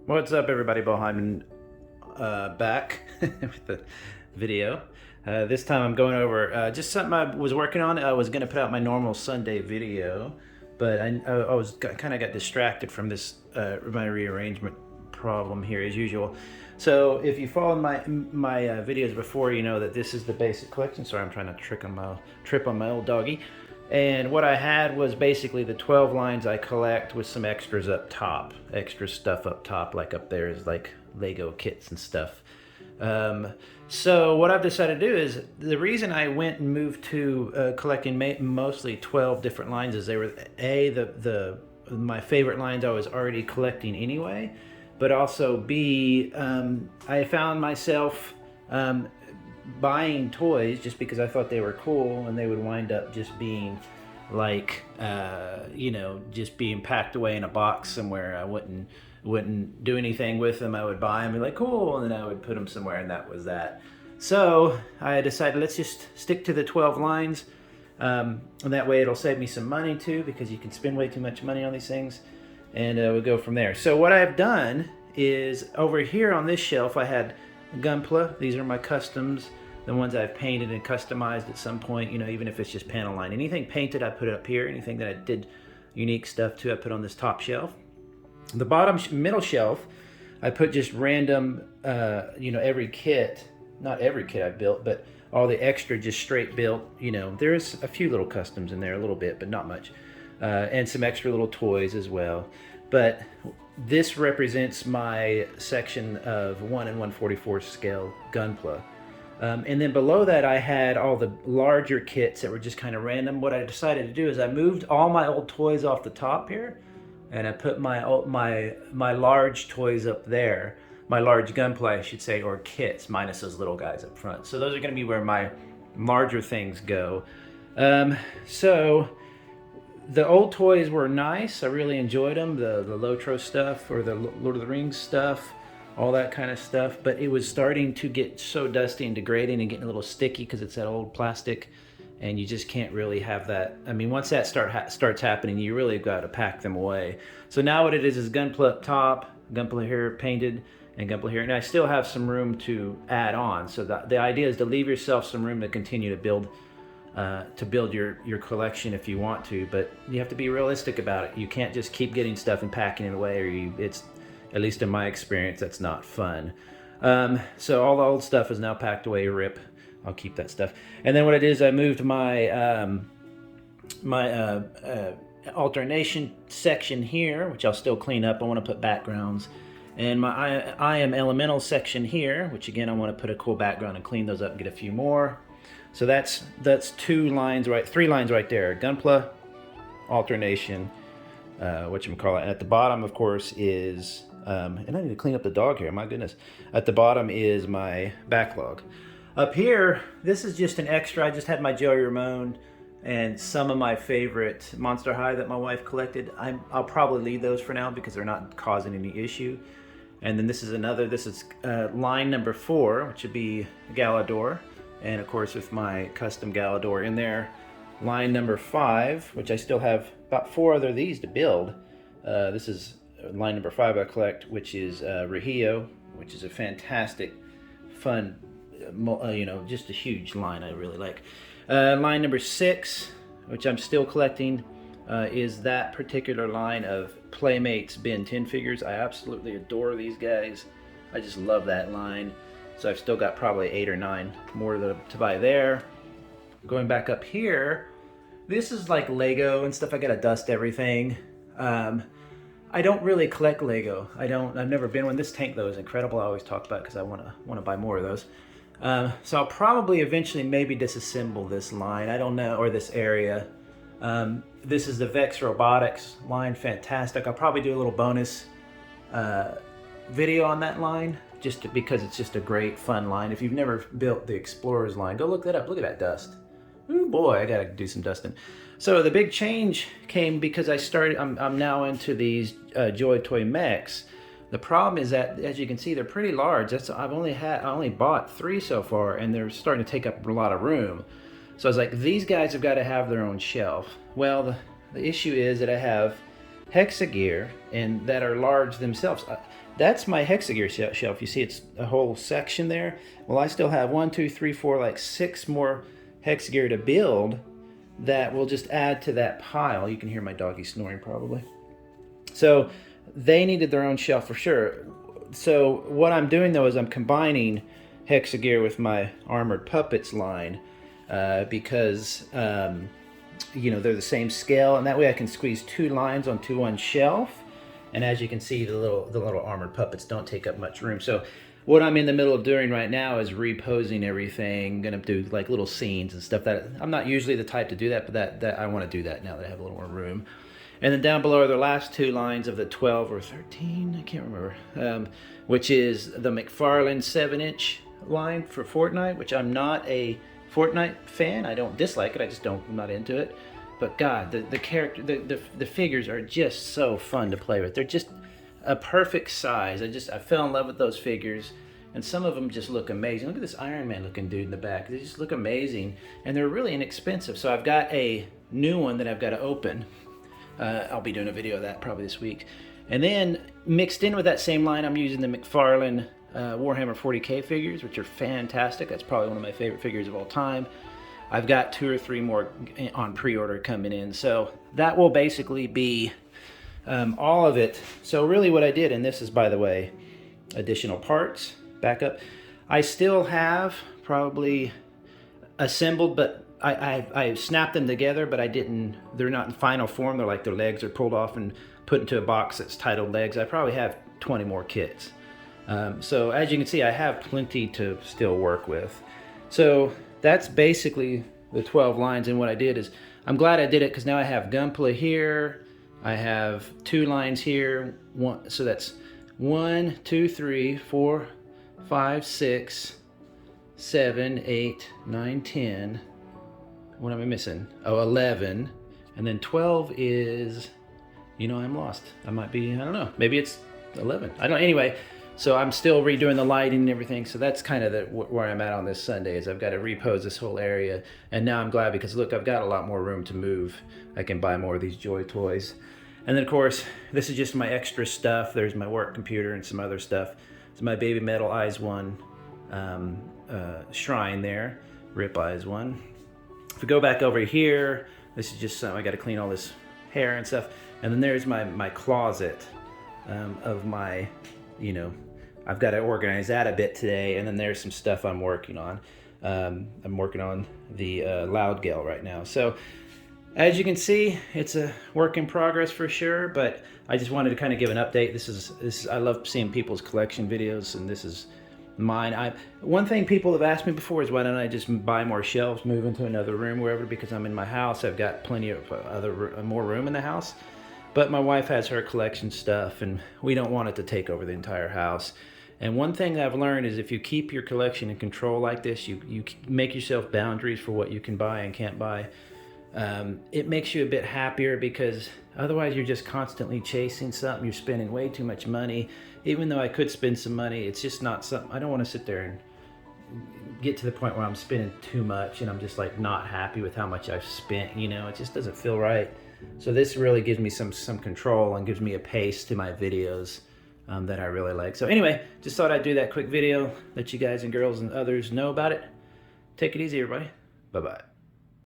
What's up, everybody? Behind back with the video. This time I'm going over just something I was working on. I was going to put out my normal Sunday video, but I was kind of got distracted from this my rearrangement problem here as usual. So if you followed my videos before, you know that this is the basic collection. Sorry, I'm trying to trip on my old doggy. And what I had was basically the 12 lines I collect with some extras up top, extra stuff up top, like up there is like Lego kits and stuff. So what I've decided to do is, the reason I went and moved to collecting mostly 12 different lines is they were my favorite lines I was already collecting anyway, but also B, I found myself buying toys just because I thought they were cool, and they would wind up just being like just being packed away in a box somewhere. I wouldn't do anything with them. I would buy them and be like, cool, and then I would put them somewhere, and that was that. So I decided, let's just stick to the 12 lines, and that way it'll save me some money too, because you can spend way too much money on these things, and we'll go from there. So what I've done is, over here on this shelf I had Gunpla. These are my customs, the ones I've painted and customized at some point, even if it's just panel line. Anything painted, I put it up here. Anything that I did unique stuff to, I put on this top shelf. The middle shelf, I put just random, every kit, not every kit I've built, but all the extra just straight built. There's a few little customs in there, a little bit, but not much. And some extra little toys as well. But this represents my section of 1 in 1/44 scale Gunpla. And then below that I had all the larger kits that were just kind of random. What I decided to do is I moved all my old toys off the top here, and I put my large toys up there. My large Gunpla, I should say, or kits, minus those little guys up front. So those are going to be where my larger things go. So the old toys were nice. I really enjoyed them. The Lotro stuff, or the Lord of the Rings stuff, all that kind of stuff. But it was starting to get so dusty and degrading and getting a little sticky because it's that old plastic, and you just can't really have that. I mean, once that starts happening, you really got to pack them away. So now what it is Gunpla up top, Gunpla here painted, and Gunpla here. And I still have some room to add on. So the idea is to leave yourself some room to continue to build your collection if you want to, but you have to be realistic about it. You can't just keep getting stuff and packing it away, or it's, at least in my experience, that's not fun. So all the old stuff is now packed away. Rip. I'll keep that stuff. And then what it is, I moved my alternation section here, which I'll still clean up. I want to put backgrounds, and my I am elemental section here, which again I want to put a cool background and clean those up and get a few more. So that's 3 lines right there. Gunpla, alternation, whatchamacallit. And at the bottom, of course, is, and I need to clean up the dog here, my goodness. At the bottom is my backlog. Up here, this is just an extra. I just had my Joey Ramone and some of my favorite Monster High that my wife collected. I'll probably leave those for now because they're not causing any issue. And then this is line number 4, which would be Galidor. And of course, with my custom Galidor in there. Line number 5, which I still have about 4 other of these to build. This is line number 5 I collect, which is Regio, which is a fantastic, fun, just a huge line I really like. Line number 6, which I'm still collecting, is that particular line of Playmates Ben 10 figures. I absolutely adore these guys. I just love that line. So I've still got probably 8 or 9 more to buy there. Going back up here, this is like Lego and stuff. I gotta dust everything. I don't really collect Lego. I've never been one. This tank though is incredible. I always talk about it because I wanna buy more of those. So I'll probably eventually maybe disassemble this line. I don't know, or this area. This is the Vex Robotics line, fantastic. I'll probably do a little bonus video on that line, because it's just a great fun line. If you've never built the Explorers line, go look that up. Look at that dust. Oh boy, I gotta do some dusting. So the big change came because I'm now into these joytoy-mechs. The problem is that, as you can see, they're pretty large. I only bought 3 so far, and they're starting to take up a lot of room. So I was like, these guys have got to have their own shelf. Well, the issue is that I have hexagear and that are large themselves. That's my hexagear shelf. You see it's a whole section there. Well, I still have 1, 2, 3, 4, like 6 more hexagear to build that will just add to that pile. You can hear my doggy snoring probably. So they needed their own shelf for sure. So what I'm doing though is I'm combining hexagear with my Armored Puppets line because you know, they're the same scale, and that way I can squeeze 2 lines onto one shelf. And as you can see, the little Armored Puppets don't take up much room. So what I'm in the middle of doing right now is reposing everything. Gonna do like little scenes and stuff. That I'm not usually the type to do that, but that I want to do that now that I have a little more room. And then down below are the last 2 lines of the 12 or 13, I can't remember, which is the McFarlane 7-inch line for Fortnite, which I'm not a Fortnite fan. I don't dislike it, I'm not into it. But God, the character, the figures are just so fun to play with. They're just a perfect size. I fell in love with those figures, and some of them just look amazing. Look at this Iron Man looking dude in the back. They just look amazing, and they're really inexpensive. So I've got a new one that I've got to open. I'll be doing a video of that probably this week. And then mixed in with that same line, I'm using the McFarlane Warhammer 40K figures, which are fantastic. That's probably one of my favorite figures of all time. I've got 2 or 3 more on pre-order coming in. So that will basically be all of it. So really what I did, and this is, by the way, additional parts, backup. I still have probably assembled, but I snapped them together, but they're not in final form. They're like their legs are pulled off and put into a box that's titled legs. I probably have 20 more kits. So as you can see, I have plenty to still work with. So that's basically the 12 lines, and what I did is, I'm glad I did it because now I have Gunpla here, I have 2 lines here, so that's 1, 2, 3, 4, 5, 6, 7, 8, 9, 10. What am I missing? Oh, 11. And then 12 is, you know, I'm lost. I might be, I don't know, maybe it's 11. I don't, anyway. So I'm still redoing the lighting and everything. So that's kind of where I'm at on this Sunday, is I've got to repose this whole area. And now I'm glad because look, I've got a lot more room to move. I can buy more of these Joy Toys. And then of course, this is just my extra stuff. There's my work computer and some other stuff. It's my Baby Metal Eyes 1 shrine there. Rip Eyes 1. If we go back over here, this is just something I got to clean all this hair and stuff. And then there's my closet of my, you know, I've got to organize that a bit today. And then there's some stuff I'm working on. I'm working on the Loud Gale right now. So as you can see, it's a work in progress for sure, but I just wanted to kind of give an update. This is I love seeing people's collection videos, and this is mine. One thing people have asked me before is why don't I just buy more shelves, move into another room, wherever, because I'm in my house. I've got plenty of more room in the house. But my wife has her collection stuff, and we don't want it to take over the entire house. And one thing that I've learned is if you keep your collection in control like this, you make yourself boundaries for what you can buy and can't buy. It makes you a bit happier, because otherwise you're just constantly chasing something. You're spending way too much money. Even though I could spend some money, it's just not something. I don't want to sit there and get to the point where I'm spending too much and I'm just like not happy with how much I've spent. You know, it just doesn't feel right. So this really gives me some control and gives me a pace to my videos that I really like. So anyway, just thought I'd do that quick video, let you guys and girls and others know about it. Take it easy, everybody. Bye-bye.